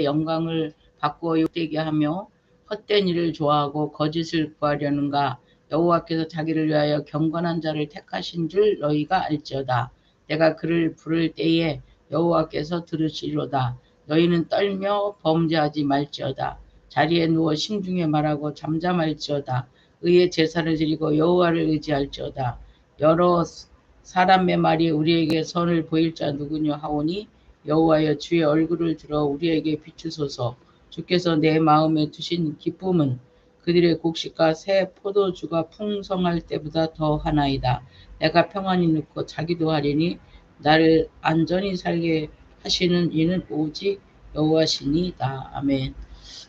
영광을 바꾸어 욕되게 하며 헛된 일을 좋아하고 거짓을 구하려는가. 여호와께서 자기를 위하여 경건한 자를 택하신 줄 너희가 알지어다. 내가 그를 부를 때에 여호와께서 들으시리로다. 너희는 떨며 범죄하지 말지어다. 자리에 누워 심중에 말하고 잠잠할지어다. 의의 제사를 드리고 여호와를 의지할지어다. 여러 사람의 말이 우리에게 선을 보일 자 누구냐 하오니 여호와여 주의 얼굴을 들어 우리에게 비추소서. 주께서 내 마음에 두신 기쁨은 그들의 곡식과 새 포도주가 풍성할 때보다 더하나이다. 내가 평안히 눕고 자기도 하리니 나를 안전히 살게 하시는 이는 오직 여호와시니이다. 아멘.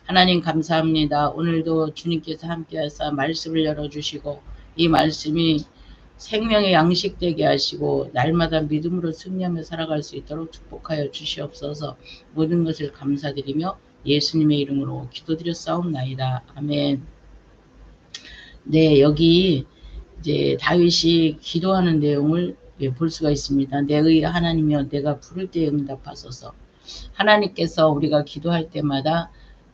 하나님 감사합니다. 오늘도 주님께서 함께하사 말씀을 열어주시고 이 말씀이 생명의 양식 되게 하시고 날마다 믿음으로 승리하며 살아갈 수 있도록 축복하여 주시옵소서. 모든 것을 감사드리며 예수님의 이름으로 기도드렸사옵나이다. 아멘. 네, 여기 이제 다윗이 기도하는 내용을 볼 수가 있습니다. 내 의 하나님이여 내가 부를 때에 응답하소서. 하나님께서 우리가 기도할 때마다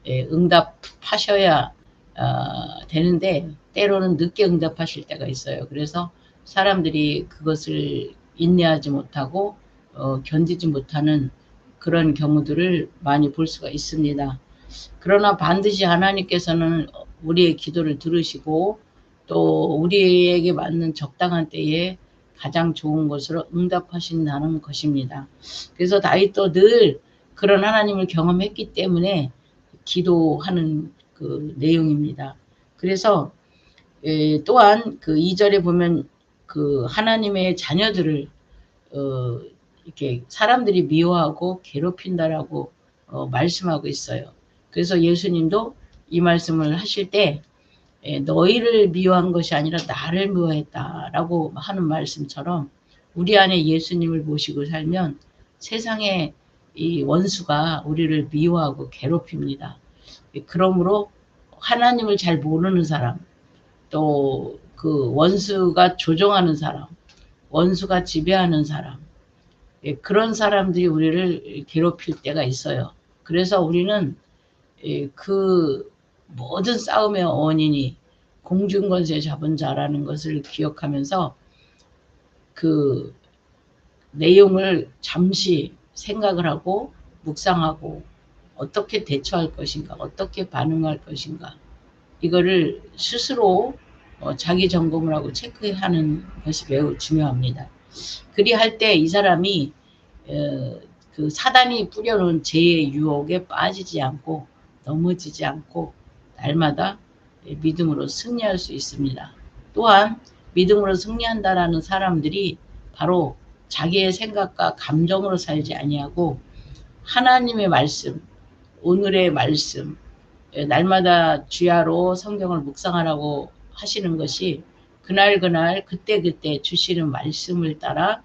응답하셔야 되는데 때로는 늦게 응답하실 때가 있어요. 그래서 사람들이 그것을 인내하지 못하고 견디지 못하는 그런 경우들을 많이 볼 수가 있습니다. 그러나 반드시 하나님께서는 우리의 기도를 들으시고 또 우리에게 맞는 적당한 때에 가장 좋은 것으로 응답하신다는 것입니다. 그래서 다윗도 늘 그런 하나님을 경험했기 때문에 기도하는 그 내용입니다. 그래서 또한 그 2절에 보면 그 하나님의 자녀들을 이렇게 사람들이 미워하고 괴롭힌다라고 말씀하고 있어요. 그래서 예수님도 이 말씀을 하실 때 너희를 미워한 것이 아니라 나를 미워했다라고 하는 말씀처럼 우리 안에 예수님을 모시고 살면 세상에 이 원수가 우리를 미워하고 괴롭힙니다. 그러므로 하나님을 잘 모르는 사람, 또 그 원수가 조종하는 사람, 원수가 지배하는 사람, 그런 사람들이 우리를 괴롭힐 때가 있어요. 그래서 우리는 그 모든 싸움의 원인이 공중권세 잡은 자라는 것을 기억하면서 그 내용을 잠시 생각을 하고 묵상하고 어떻게 대처할 것인가, 어떻게 반응할 것인가, 이거를 스스로 자기 점검을 하고 체크하는 것이 매우 중요합니다. 그리할 때 이 사람이 그 사단이 뿌려놓은 죄의 유혹에 빠지지 않고 넘어지지 않고 날마다 믿음으로 승리할 수 있습니다. 또한 믿음으로 승리한다라는 사람들이 바로 자기의 생각과 감정으로 살지 아니하고 하나님의 말씀, 오늘의 말씀, 날마다 주야로 성경을 묵상하라고 하시는 것이 그날 그때 주시는 말씀을 따라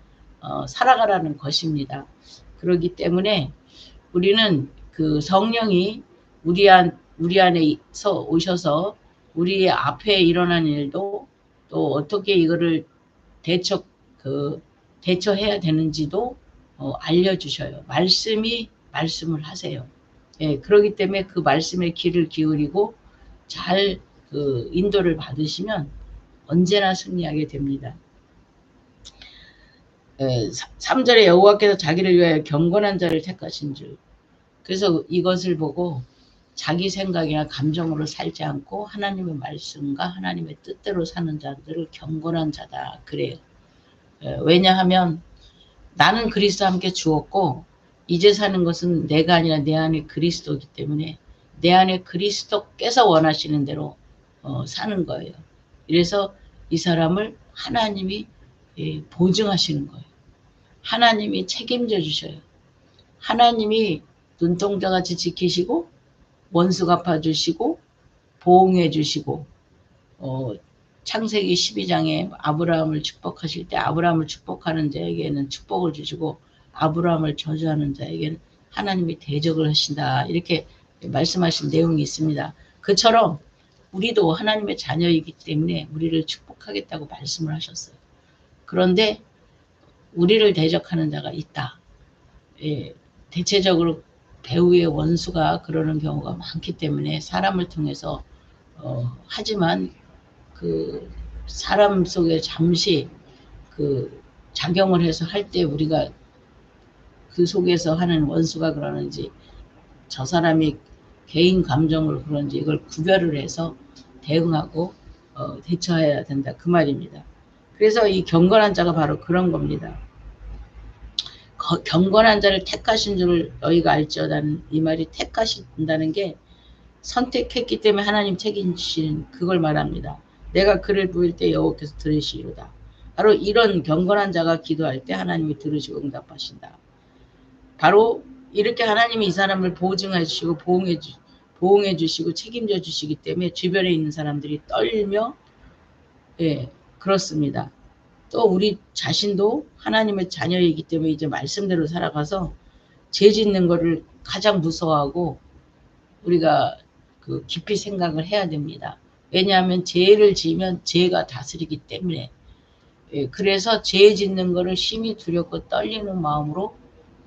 살아가라는 것입니다. 그렇기 때문에 우리는 그 성령이 우리 안에서 오셔서 우리 앞에 일어난 일도 또 어떻게 이거를 대처해야 되는지도 알려주셔요. 말씀을 하세요. 예, 그렇기 때문에 그 말씀에 귀를 기울이고 잘 그 인도를 받으시면 언제나 승리하게 됩니다. 3절에 여호와께서 자기를 위하여 경건한 자를 택하신 줄. 그래서 이것을 보고 자기 생각이나 감정으로 살지 않고 하나님의 말씀과 하나님의 뜻대로 사는 자들을 경건한 자다 그래요. 왜냐하면 나는 그리스도와 함께 죽었고 이제 사는 것은 내가 아니라 내 안에 그리스도이기 때문에 내 안에 그리스도께서 원하시는 대로 사는 거예요. 그래서 이 사람을 하나님이 보증하시는 거예요. 하나님이 책임져 주셔요. 하나님이 눈동자같이 지키시고 원수 갚아주시고 보응해 주시고 창세기 12장에 아브라함을 축복하실 때 아브라함을 축복하는 자에게는 축복을 주시고 아브라함을 저주하는 자에게는 하나님이 대적을 하신다. 이렇게 말씀하신 내용이 있습니다. 그처럼 우리도 하나님의 자녀이기 때문에 우리를 축복하겠다고 말씀을 하셨어요. 그런데 우리를 대적하는 자가 있다. 예, 대체적으로 배우의 원수가 그러는 경우가 많기 때문에 사람을 통해서 하지만 그 사람 속에 잠시 그 작용을 해서 할 때 우리가 그 속에서 하는 원수가 그러는지 저 사람이 개인 감정으로 그런지 이걸 구별을 해서 대응하고 대처해야 된다 그 말입니다. 그래서 이 경건한 자가 바로 그런 겁니다. 경건한 자를 택하신 줄을 너희가 알지어다는 이 말이 택하신다는 게 선택했기 때문에 하나님 책임지시는 그걸 말합니다. 내가 그를 부을 때 여호와께서 들으시리로다. 바로 이런 경건한 자가 기도할 때 하나님이 들으시고 응답하신다. 바로 이렇게 하나님이 이 사람을 보증해 주시고 보응해 주시고 책임져 주시기 때문에 주변에 있는 사람들이 떨며 그렇습니다. 또 우리 자신도 하나님의 자녀이기 때문에 이제 말씀대로 살아가서 죄 짓는 거를 가장 무서워하고 우리가 그 깊이 생각을 해야 됩니다. 왜냐하면 죄를 지으면 죄가 다스리기 때문에 그래서 죄 짓는 거를 심히 두렵고 떨리는 마음으로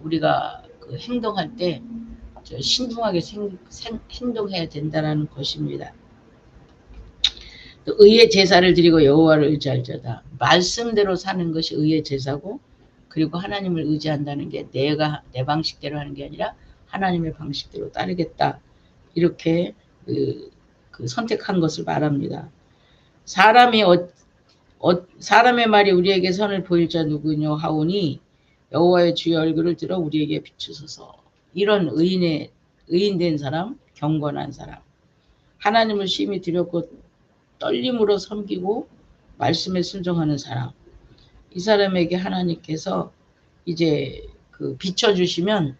우리가 그 행동할 때 신중하게 행동해야 된다는 것입니다. 또 의의 제사를 드리고 여호와를 의지할자다. 말씀대로 사는 것이 의의 제사고 그리고 하나님을 의지한다는 게 내가 내 방식대로 하는 게 아니라 하나님의 방식대로 따르겠다. 이렇게 그 선택한 것을 말합니다. 사람의 말이 우리에게 선을 보일 자 누구뇨 하오니 여호와의 주의 얼굴을 들어 우리에게 비추소서. 이런 의인된 사람, 경건한 사람, 하나님을 심히 두렵고 떨림으로 섬기고 말씀에 순종하는 사람, 이 사람에게 하나님께서 이제 그 비춰주시면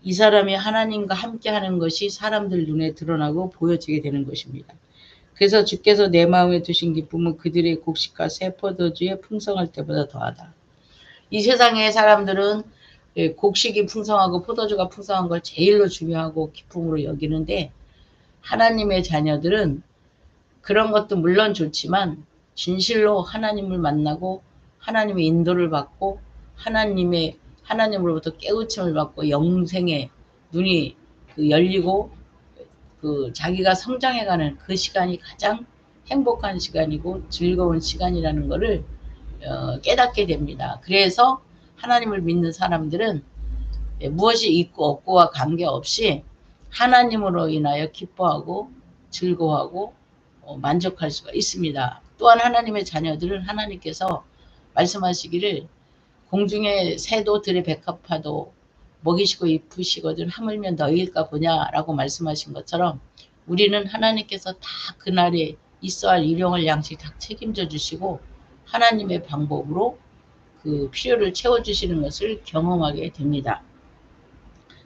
이 사람이 하나님과 함께하는 것이 사람들 눈에 드러나고 보여지게 되는 것입니다. 그래서 주께서 내 마음에 두신 기쁨은 그들의 곡식과 새 포도주에 풍성할 때보다 더하다. 이 세상의 사람들은 곡식이 풍성하고 포도주가 풍성한 걸 제일로 중요하고 기쁨으로 여기는데 하나님의 자녀들은 그런 것도 물론 좋지만 진실로 하나님을 만나고 하나님의 인도를 받고 하나님으로부터 깨우침을 받고 영생의 눈이 열리고 자기가 성장해가는 그 시간이 가장 행복한 시간이고 즐거운 시간이라는 것을 깨닫게 됩니다. 그래서 하나님을 믿는 사람들은 무엇이 있고 없고와 관계없이 하나님으로 인하여 기뻐하고 즐거워하고 만족할 수가 있습니다. 또한 하나님의 자녀들은 하나님께서 말씀하시기를 공중의 새도 들의 백합화도 먹이시고 입으시거든 하물며 너희일까 보냐라고 말씀하신 것처럼 우리는 하나님께서 다 그날에 있어야 할 일용할 양식 다 책임져 주시고 하나님의 방법으로 그 필요를 채워주시는 것을 경험하게 됩니다.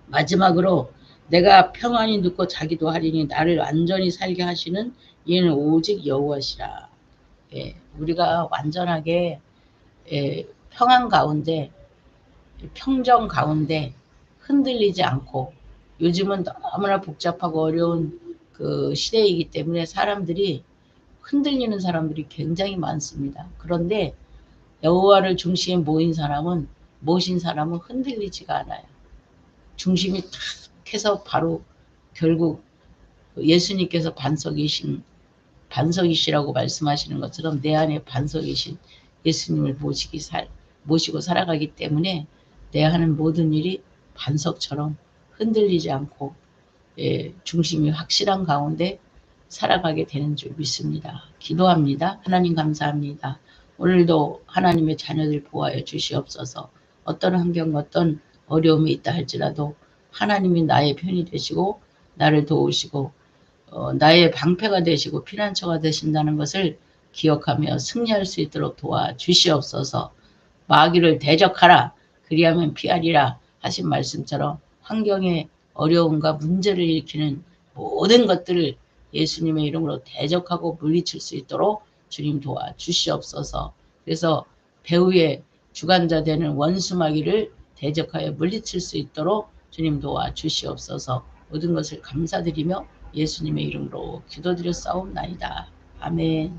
마지막으로 내가 평안히 눕고 자기도 하리니 나를 완전히 살게 하시는 이는 오직 여호와시라. 우리가 완전하게 평안 가운데 평정 가운데 흔들리지 않고 요즘은 너무나 복잡하고 어려운 그 시대이기 때문에 사람들이 흔들리는 사람들이 굉장히 많습니다. 그런데 여호와를 중심에 모신 사람은 흔들리지가 않아요. 중심이 탁 해서 바로 결국 예수님께서 반석이시라고 말씀하시는 것처럼 내 안에 반석이신 예수님을 모시고 살아가기 때문에 내 하는 모든 일이 반석처럼 흔들리지 않고 중심이 확실한 가운데 살아가게 되는 줄 믿습니다. 기도합니다. 하나님 감사합니다. 오늘도 하나님의 자녀들 보호하여 주시옵소서. 어떤 환경 어떤 어려움이 있다 할지라도 하나님이 나의 편이 되시고 나를 도우시고 나의 방패가 되시고 피난처가 되신다는 것을 기억하며 승리할 수 있도록 도와주시옵소서. 마귀를 대적하라 그리하면 피하리라 하신 말씀처럼 환경의 어려움과 문제를 일으키는 모든 것들을 예수님의 이름으로 대적하고 물리칠 수 있도록 주님 도와주시옵소서. 그래서 배후의 주관자 되는 원수 마귀를 대적하여 물리칠 수 있도록 주님 도와주시옵소서. 모든 것을 감사드리며 예수님의 이름으로 기도드렸사옵나이다. 아멘.